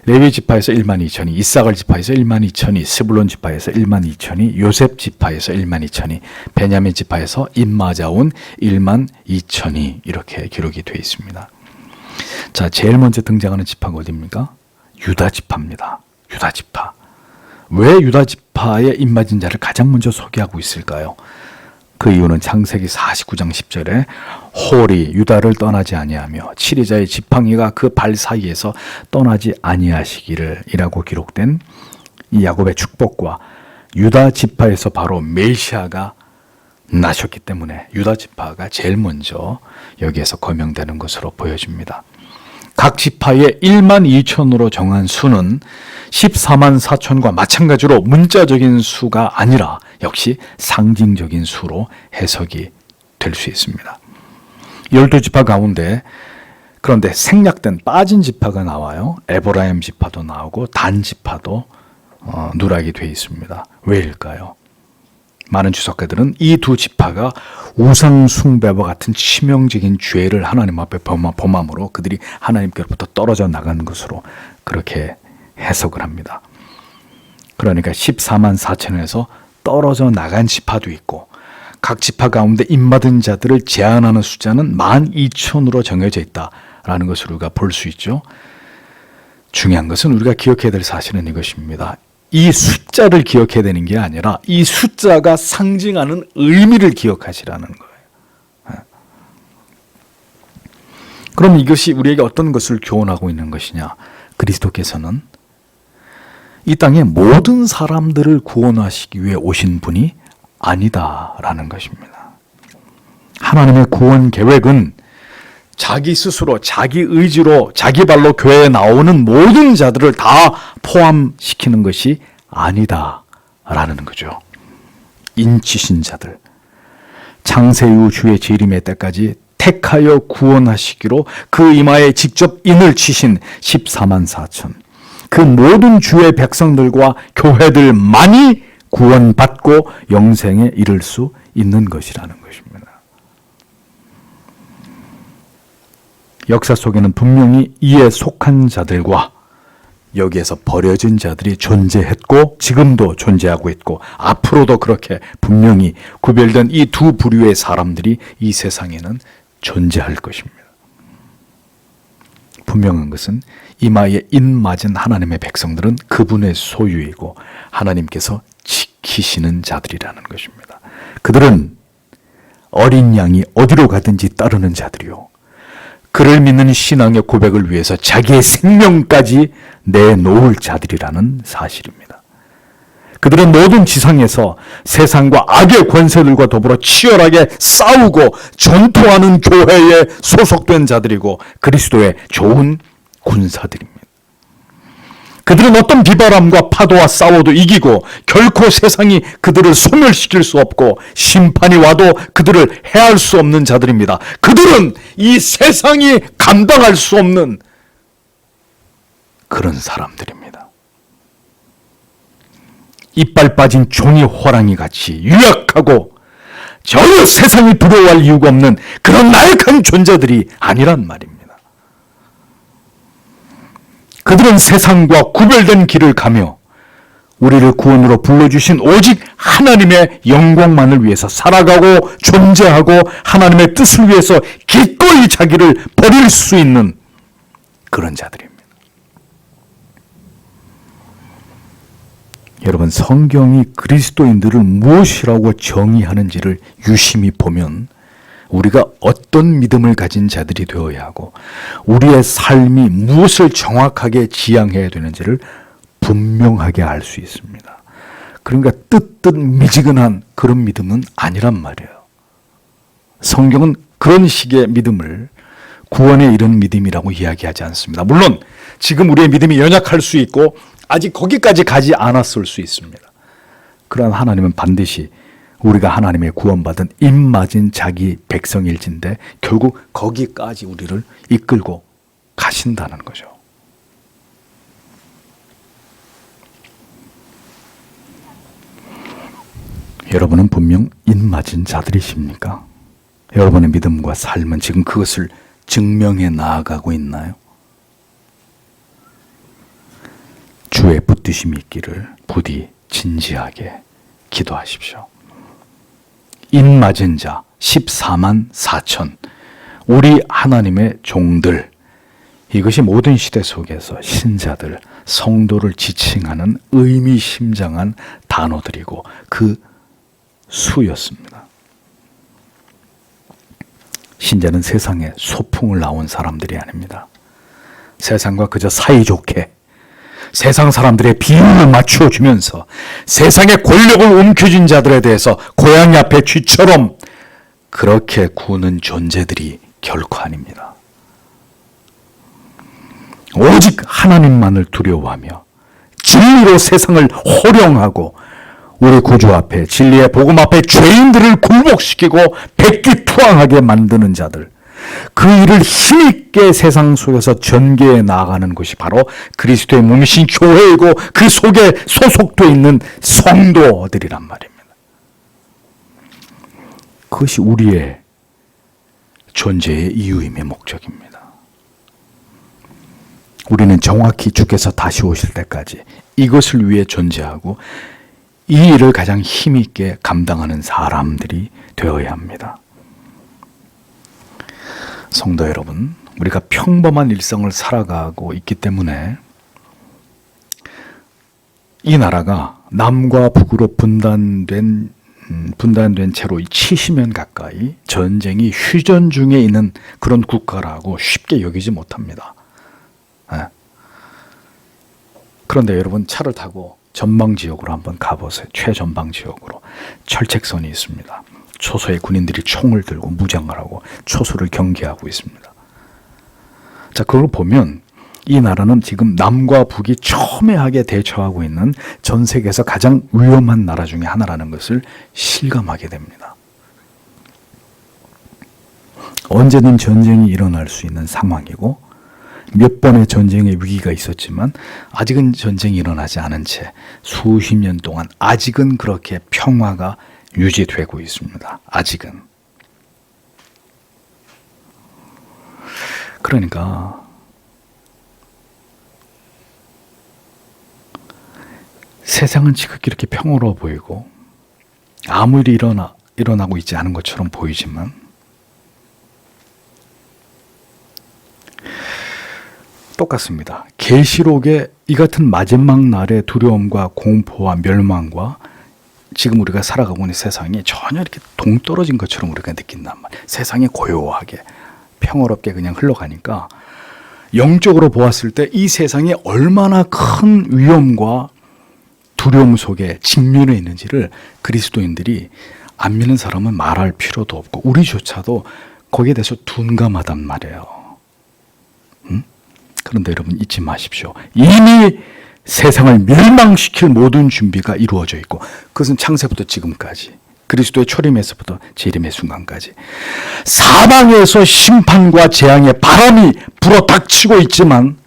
레위 지파에서 1만 2천이, 이사갈 지파에서 1만 2천이, 스불론 지파에서 1만 2천이, 요셉 지파에서 1만 2천이, 베냐민 지파에서 입맞아온 1만 2천이 이렇게 기록이 되어 있습니다. 자, 제일 먼저 등장하는 지파가 어디입니까? 유다 지파입니다. 유다 지파. 왜 유다 지파의 입맞은 자를 가장 먼저 소개하고 있을까요? 그 이유는 창세기 49장 10절에 홀이 유다를 떠나지 아니하며 치리자의 지팡이가 그 발 사이에서 떠나지 아니하시기를 이라고 기록된 이 야곱의 축복과 유다 지파에서 바로 메시아가 나셨기 때문에 유다 지파가 제일 먼저 여기에서 거명되는 것으로 보여집니다. 각 지파의 1만 2천으로 정한 수는 14만 4천과 마찬가지로 문자적인 수가 아니라 역시 상징적인 수로 해석이 될 수 있습니다. 12지파 가운데 그런데 생략된 빠진 지파가 나와요. 에브라임 지파도 나오고 단 지파도 누락이 되어 있습니다. 왜일까요? 많은 주석가들은 이 두 지파가 우상 숭배와 같은 치명적인 죄를 하나님 앞에 범함으로 그들이 하나님께로부터 떨어져 나간 것으로 그렇게 해석을 합니다. 그러니까 14만 4천에서 떨어져 나간 지파도 있고 각 지파 가운데 입맞은 자들을 제한하는 숫자는 12,000으로 정해져 있다라는 것을 우리가 볼 수 있죠. 중요한 것은 우리가 기억해야 될 사실은 이것입니다. 이 숫자를 기억해야 되는 게 아니라 이 숫자가 상징하는 의미를 기억하시라는 거예요. 그럼 이것이 우리에게 어떤 것을 교훈하고 있는 것이냐? 그리스도께서는 이 땅의 모든 사람들을 구원하시기 위해 오신 분이 아니다라는 것입니다. 하나님의 구원 계획은 자기 스스로 자기 의지로 자기 발로 교회에 나오는 모든 자들을 다 포함시키는 것이 아니다라는 거죠. 인치신 자들, 창세 이후 주의 재림의 때까지 택하여 구원하시기로 그 이마에 직접 인을 치신 14만 4천, 그 모든 주의 백성들과 교회들만이 구원받고 영생에 이를 수 있는 것이라는 것입니다. 역사 속에는 분명히 이에 속한 자들과 여기에서 버려진 자들이 존재했고 지금도 존재하고 있고 앞으로도 그렇게 분명히 구별된 이 두 부류의 사람들이 이 세상에는 존재할 것입니다. 분명한 것은 이마에 인맞은 하나님의 백성들은 그분의 소유이고 하나님께서 지키시는 자들이라는 것입니다. 그들은 어린 양이 어디로 가든지 따르는 자들이요, 그를 믿는 신앙의 고백을 위해서 자기의 생명까지 내놓을 자들이라는 사실입니다. 그들은 모든 지상에서 세상과 악의 권세들과 더불어 치열하게 싸우고 전투하는 교회에 소속된 자들이고 그리스도의 좋은 군사들입니다. 그들은 어떤 비바람과 파도와 싸워도 이기고 결코 세상이 그들을 소멸시킬 수 없고 심판이 와도 그들을 해할 수 없는 자들입니다. 그들은 이 세상이 감당할 수 없는 그런 사람들입니다. 이빨 빠진 종이 호랑이 같이 유약하고 전혀 세상이 두려워할 이유가 없는 그런 나약한 존재들이 아니란 말입니다. 그들은 세상과 구별된 길을 가며 우리를 구원으로 불러주신 오직 하나님의 영광만을 위해서 살아가고 존재하고 하나님의 뜻을 위해서 기꺼이 자기를 버릴 수 있는 그런 자들입니다. 여러분, 성경이 그리스도인들을 무엇이라고 정의하는지를 유심히 보면 우리가 어떤 믿음을 가진 자들이 되어야 하고 우리의 삶이 무엇을 정확하게 지향해야 되는지를 분명하게 알 수 있습니다. 그러니까 뜨뜻미지근한 그런 믿음은 아니란 말이에요. 성경은 그런 식의 믿음을 구원에 이른 믿음이라고 이야기하지 않습니다. 물론 지금 우리의 믿음이 연약할 수 있고 아직 거기까지 가지 않았을 수 있습니다. 그러나 하나님은 반드시 우리가 하나님의 구원받은 입맞은 자기 백성일진데 결국 거기까지 우리를 이끌고 가신다는 거죠. 여러분은 분명 입맞은 자들이십니까? 여러분의 믿음과 삶은 지금 그것을 증명해 나아가고 있나요? 구주의 붙드심이 있기를 부디 진지하게 기도하십시오. 인맞은 자 14만 4천, 우리 하나님의 종들, 이것이 모든 시대 속에서 신자들, 성도를 지칭하는 의미심장한 단어들이고 그 수였습니다. 신자는 세상에 소풍을 나온 사람들이 아닙니다. 세상과 그저 사이좋게 세상 사람들의 비율을 맞추어주면서 세상의 권력을 움켜쥔 자들에 대해서 고양이 앞에 쥐처럼 그렇게 구는 존재들이 결코 아닙니다. 오직 하나님만을 두려워하며 진리로 세상을 호령하고 우리 구주 앞에, 진리의 복음 앞에 죄인들을 굴복시키고 백기투항하게 만드는 자들, 그 일을 힘있게 세상 속에서 전개해 나가는 것이 바로 그리스도의 몸이신 교회이고 그 속에 소속되어 있는 성도들이란 말입니다. 그것이 우리의 존재의 이유이며 목적입니다. 우리는 정확히 주께서 다시 오실 때까지 이것을 위해 존재하고 이 일을 가장 힘있게 감당하는 사람들이 되어야 합니다. 성도 여러분, 우리가 평범한 일상을 살아가고 있기 때문에 이 나라가 남과 북으로 분단된 채로 70년 가까이 전쟁이 휴전 중에 있는 그런 국가라고 쉽게 여기지 못합니다. 그런데 여러분, 차를 타고 전방지역으로 한번 가보세요. 최전방지역으로 철책선이 있습니다. 초소의 군인들이 총을 들고 무장을 하고 초소를 경계하고 있습니다. 자, 그걸 보면 이 나라는 지금 남과 북이 첨예하게 대처하고 있는 전 세계에서 가장 위험한 나라 중에 하나라는 것을 실감하게 됩니다. 언제든 전쟁이 일어날 수 있는 상황이고 몇 번의 전쟁의 위기가 있었지만 아직은 전쟁이 일어나지 않은 채 수십 년 동안 아직은 그렇게 평화가 유지되고 있습니다. 아직은. 그러니까 세상은 지극히 이렇게 평화로워 보이고 아무 일이 일어나고 있지 않은 것처럼 보이지만 똑같습니다. 계시록의 이 같은 마지막 날의 두려움과 공포와 멸망과 지금 우리가 살아가고 있는 세상이 전혀 이렇게 동떨어진 것처럼 우리가 느낀단 말이에요. 세상이 고요하게 평화롭게 그냥 흘러가니까 영적으로 보았을 때 이 세상이 얼마나 큰 위험과 두려움 속에 직면해 있는지를 그리스도인들이 안 믿는 사람은 말할 필요도 없고 우리조차도 거기에 대해서 둔감하단 말이에요. 그런데 여러분 잊지 마십시오. 이미 세상을 멸망시킬 모든 준비가 이루어져 있고 그것은 창세부터 지금까지 그리스도의 초림에서부터 재림의 순간까지 사방에서 심판과 재앙의 바람이 불어닥치고 있지만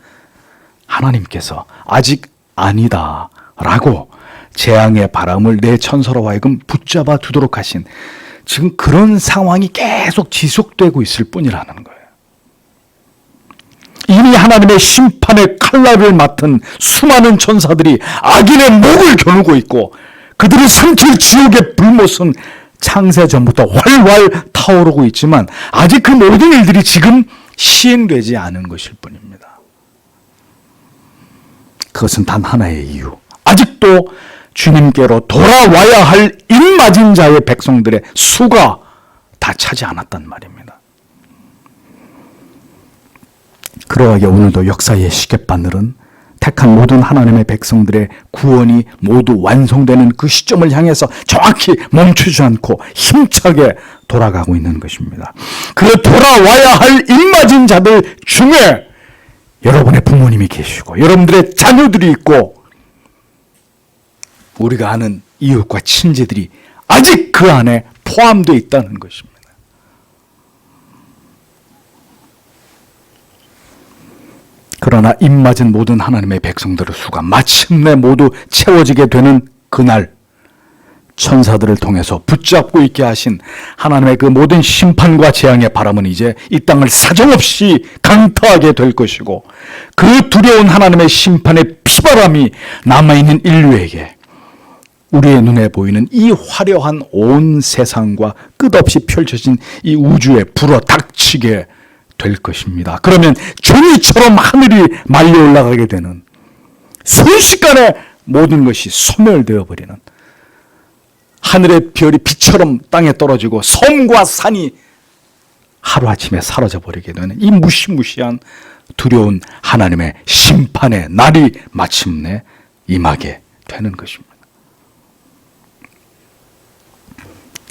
하나님께서 아직 아니다 라고 재앙의 바람을 내 천사로 하여금 붙잡아 두도록 하신 지금 그런 상황이 계속 지속되고 있을 뿐이라는 거예요. 이미 하나님의 심판의 칼날을 맡은 수많은 천사들이 악인의 목을 겨누고 있고 그들을 삼킬 지옥의 불못은 창세 전부터 활활 타오르고 있지만 아직 그 모든 일들이 지금 시행되지 않은 것일 뿐입니다. 그것은 단 하나의 이유. 아직도 주님께로 돌아와야 할 입맞은 자의 백성들의 수가 다 차지 않았단 말입니다. 그러하게 오늘도 역사의 시계바늘은 택한 모든 하나님의 백성들의 구원이 모두 완성되는 그 시점을 향해서 정확히 멈추지 않고 힘차게 돌아가고 있는 것입니다. 그 돌아와야 할 입맞은 자들 중에 여러분의 부모님이 계시고 여러분들의 자녀들이 있고 우리가 아는 이웃과 친지들이 아직 그 안에 포함되어 있다는 것입니다. 그러나 입맞은 모든 하나님의 백성들의 수가 마침내 모두 채워지게 되는 그날 천사들을 통해서 붙잡고 있게 하신 하나님의 그 모든 심판과 재앙의 바람은 이제 이 땅을 사정없이 강타하게 될 것이고, 그 두려운 하나님의 심판의 피바람이 남아있는 인류에게 우리의 눈에 보이는 이 화려한 온 세상과 끝없이 펼쳐진 이 우주에 불어 닥치게 될 것입니다. 그러면 종이처럼 하늘이 말려 올라가게 되는, 순식간에 모든 것이 소멸되어 버리는, 하늘의 별이 빛처럼 땅에 떨어지고 섬과 산이 하루아침에 사라져 버리게 되는 이 무시무시한 두려운 하나님의 심판의 날이 마침내 임하게 되는 것입니다.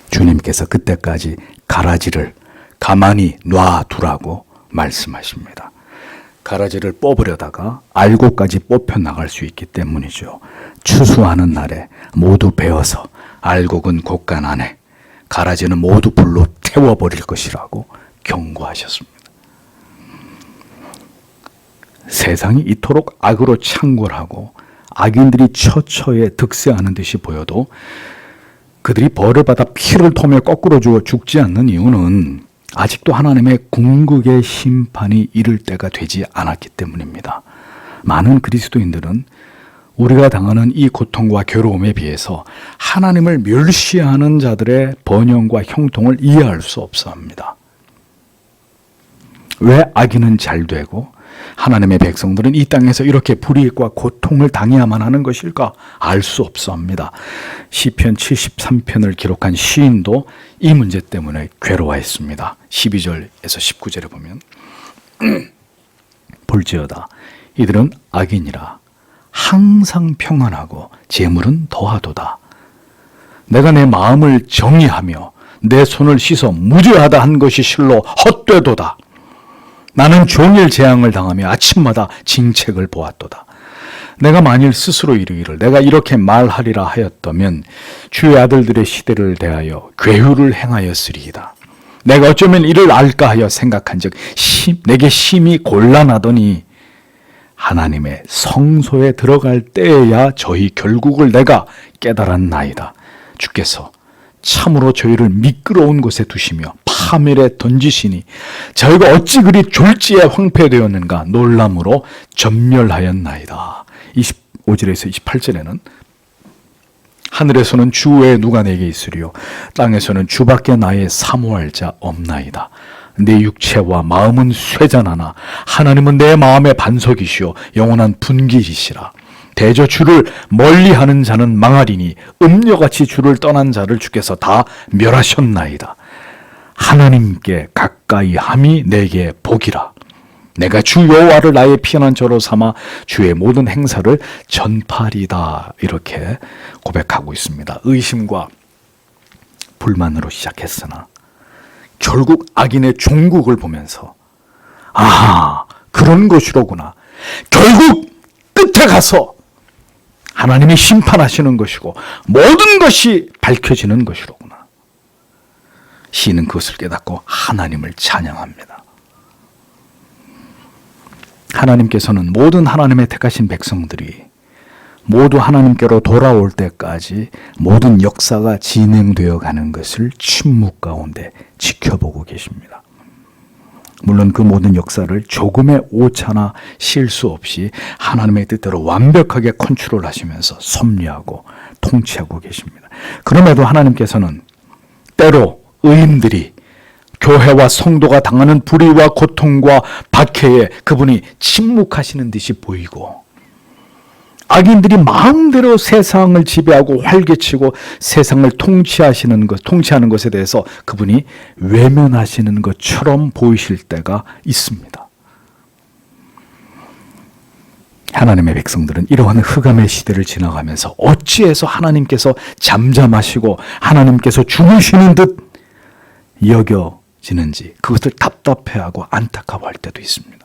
주님께서 그때까지 가라지를 가만히 놔두라고 말씀하십니다. 가라지를 뽑으려다가 알곡까지 뽑혀 나갈 수 있기 때문이죠. 추수하는 날에 모두 베어서 알곡은 곡간 안에, 가라지는 모두 불로 태워버릴 것이라고 경고하셨습니다. 세상이 이토록 악으로 창궐하고 악인들이 처처에 득세하는 듯이 보여도 그들이 벌을 받아 피를 토며 거꾸로 죽어 죽지 않는 이유는 아직도 하나님의 궁극의 심판이 이를 때가 되지 않았기 때문입니다. 많은 그리스도인들은 우리가 당하는 이 고통과 괴로움에 비해서 하나님을 멸시하는 자들의 번영과 형통을 이해할 수 없어 합니다. 왜 악인은 잘 되고 하나님의 백성들은 이 땅에서 이렇게 불이익과 고통을 당해야만 하는 것일까? 알 수 없어 합니다. 시편 73편을 기록한 시인도 이 문제 때문에 괴로워했습니다. 12절에서 19절에 보면 볼지어다 이들은 악인이라 항상 평안하고 재물은 더하도다. 내가 내 마음을 정의하며 내 손을 씻어 무죄하다 한 것이 실로 헛되도다. 나는 종일 재앙을 당하며 아침마다 징책을 보았도다. 내가 만일 스스로 이르기를 내가 이렇게 말하리라 하였다면 주의 아들들의 시대를 대하여 괴유를 행하였으리이다. 내가 어쩌면 이를 알까 하여 생각한즉 내게 심히 곤란하더니 하나님의 성소에 들어갈 때에야 저희 결국을 내가 깨달았나이다. 주께서 참으로 저희를 미끄러운 곳에 두시며 파멸에 던지시니 저희가 어찌 그리 졸지에 황폐되었는가 놀람으로 전멸하였나이다. 25절에서 28절에는 하늘에서는 주 외에 누가 내게 있으리요 땅에서는 주밖에 나의 사모할 자 없나이다. 내 육체와 마음은 쇠잔하나 하나님은 내 마음의 반석이시요 영원한 분깃이시라. 대저 주를 멀리하는 자는 망하리니 음녀같이 주를 떠난 자를 주께서 다 멸하셨나이다. 하나님께 가까이 함이 내게 복이라. 내가 주 여호와를 나의 피난처로 삼아 주의 모든 행사를 전파리다. 이렇게 고백하고 있습니다. 의심과 불만으로 시작했으나 결국 악인의 종국을 보면서 아, 그런 것이로구나. 결국 끝에 가서 하나님이 심판하시는 것이고 모든 것이 밝혀지는 것이로구나. 시인은 그것을 깨닫고 하나님을 찬양합니다. 하나님께서는 모든 하나님의 택하신 백성들이 모두 하나님께로 돌아올 때까지 모든 역사가 진행되어 가는 것을 침묵 가운데 지켜보고 계십니다. 물론 그 모든 역사를 조금의 오차나 실수 없이 하나님의 뜻대로 완벽하게 컨트롤하시면서 섭리하고 통치하고 계십니다. 그럼에도 하나님께서는 때로 의인들이 교회와 성도가 당하는 불의와 고통과 박해에 그분이 침묵하시는 듯이 보이고 악인들이 마음대로 세상을 지배하고 활개치고 세상을 통치하는 것에 대해서 그분이 외면하시는 것처럼 보이실 때가 있습니다. 하나님의 백성들은 이러한 흑암의 시대를 지나가면서 어찌해서 하나님께서 잠잠하시고 하나님께서 주무시는 듯 여겨지는지 그것을 답답해하고 안타까워할 때도 있습니다.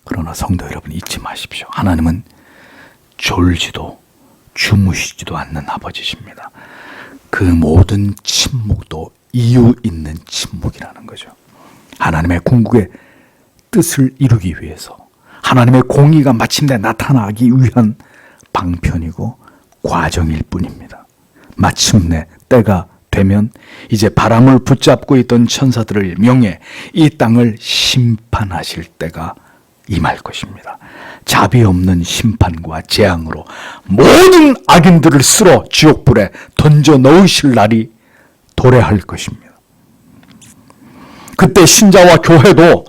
그러나 성도 여러분 잊지 마십시오. 하나님은 졸지도 주무시지도 않는 아버지십니다. 그 모든 침묵도 이유 있는 침묵이라는 거죠. 하나님의 궁극의 뜻을 이루기 위해서 하나님의 공의가 마침내 나타나기 위한 방편이고 과정일 뿐입니다. 마침내 때가 되면 이제 바람을 붙잡고 있던 천사들을 명해 이 땅을 심판하실 때가 임할 것입니다. 자비 없는 심판과 재앙으로 모든 악인들을 쓸어 지옥불에 던져 넣으실 날이 도래할 것입니다. 그때 신자와 교회도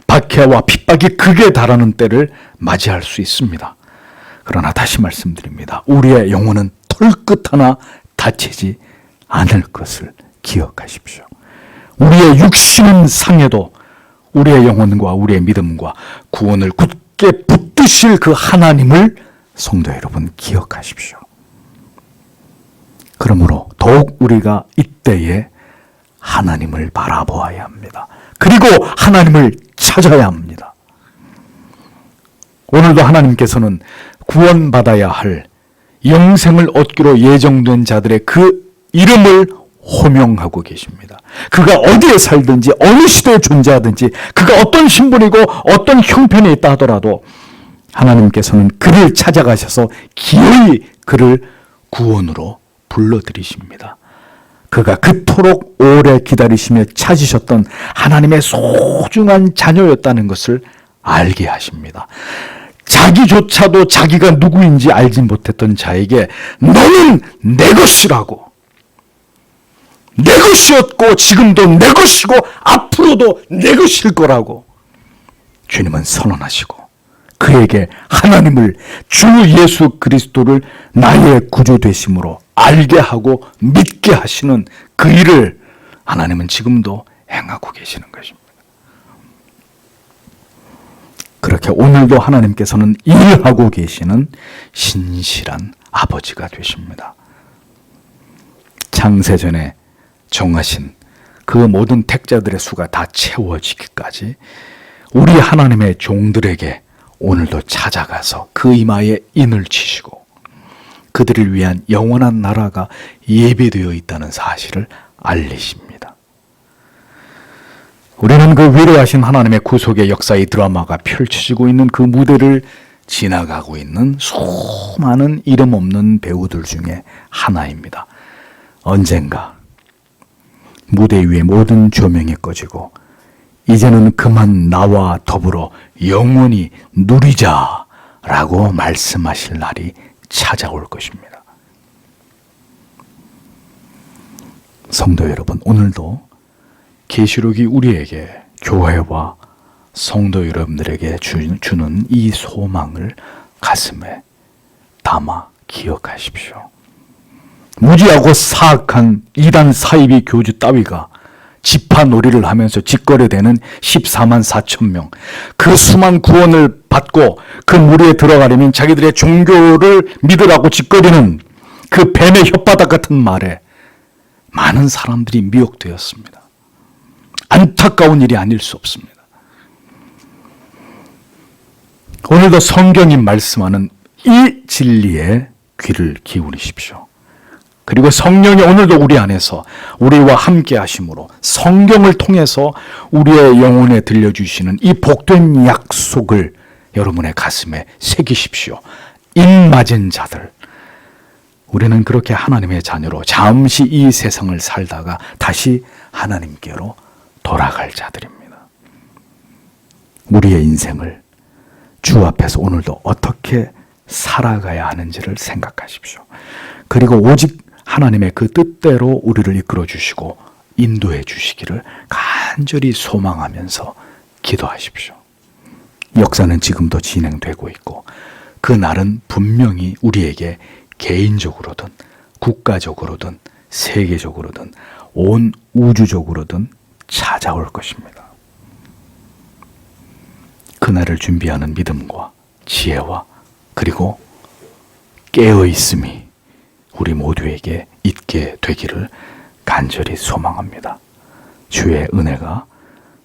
박해와 핍박이 극에 달하는 때를 맞이할 수 있습니다. 그러나 다시 말씀드립니다. 우리의 영혼은 털끝 하나 다치지 않을 것을 기억하십시오. 우리의 육신은 상해도 우리의 영혼과 우리의 믿음과 구원을 굳게 붙드실 그 하나님을 성도 여러분 기억하십시오. 그러므로 더욱 우리가 이때에 하나님을 바라보아야 합니다. 그리고 하나님을 찾아야 합니다. 오늘도 하나님께서는 구원받아야 할 영생을 얻기로 예정된 자들의 그 이름을 호명하고 계십니다. 그가 어디에 살든지 어느 시대에 존재하든지 그가 어떤 신분이고 어떤 형편에 있다 하더라도 하나님께서는 그를 찾아가셔서 기어이 그를 구원으로 불러들이십니다. 그가 그토록 오래 기다리시며 찾으셨던 하나님의 소중한 자녀였다는 것을 알게 하십니다. 자기조차도 자기가 누구인지 알지 못했던 자에게 너는 내 것이라고, 내 것이었고 지금도 내 것이고 앞으로도 내 것일 거라고 주님은 선언하시고 그에게 하나님을 주 예수 그리스도를 나의 구주 되심으로 알게 하고 믿게 하시는 그 일을 하나님은 지금도 행하고 계시는 것입니다. 그렇게 오늘도 하나님께서는 일하고 계시는 신실한 아버지가 되십니다. 창세전에 정하신 그 모든 택자들의 수가 다 채워지기까지 우리 하나님의 종들에게 오늘도 찾아가서 그 이마에 인을 치시고 그들을 위한 영원한 나라가 예비되어 있다는 사실을 알리십니다. 우리는 그 위대하신 하나님의 구속의 역사의 드라마가 펼쳐지고 있는 그 무대를 지나가고 있는 수많은 이름 없는 배우들 중에 하나입니다. 언젠가 무대 위에 모든 조명이 꺼지고 이제는 그만 나와 더불어 영원히 누리자라고 말씀하실 날이 찾아올 것입니다. 성도 여러분, 오늘도 계시록이 우리에게 교회와 성도 여러분들에게 주는 이 소망을 가슴에 담아 기억하십시오. 무지하고 사악한 이단 사이비 교주 따위가 지파놀이를 하면서 짓거려대는 14만 4천 명, 그 수만 구원을 받고 그 무리에 들어가려면 자기들의 종교를 믿으라고 짓거리는 그 뱀의 혓바닥 같은 말에 많은 사람들이 미혹되었습니다. 안타까운 일이 아닐 수 없습니다. 오늘도 성경이 말씀하는 이 진리에 귀를 기울이십시오. 그리고 성령이 오늘도 우리 안에서 우리와 함께 하심으로 성경을 통해서 우리의 영혼에 들려주시는 이 복된 약속을 여러분의 가슴에 새기십시오. 입맞은 자들, 우리는 그렇게 하나님의 자녀로 잠시 이 세상을 살다가 다시 하나님께로 돌아갈 자들입니다. 우리의 인생을 주 앞에서 오늘도 어떻게 살아가야 하는지를 생각하십시오. 그리고 오직 하나님의 그 뜻대로 우리를 이끌어 주시고 인도해 주시기를 간절히 소망하면서 기도하십시오. 역사는 지금도 진행되고 있고 그 날은 분명히 우리에게 개인적으로든 국가적으로든 세계적으로든 온 우주적으로든 찾아올 것입니다. 그날을 준비하는 믿음과 지혜와 그리고 깨어있음이 우리 모두에게 있게 되기를 간절히 소망합니다. 주의 은혜가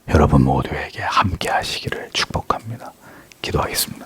여러분 모두에게 함께 하시기를 축복합니다. 기도하겠습니다.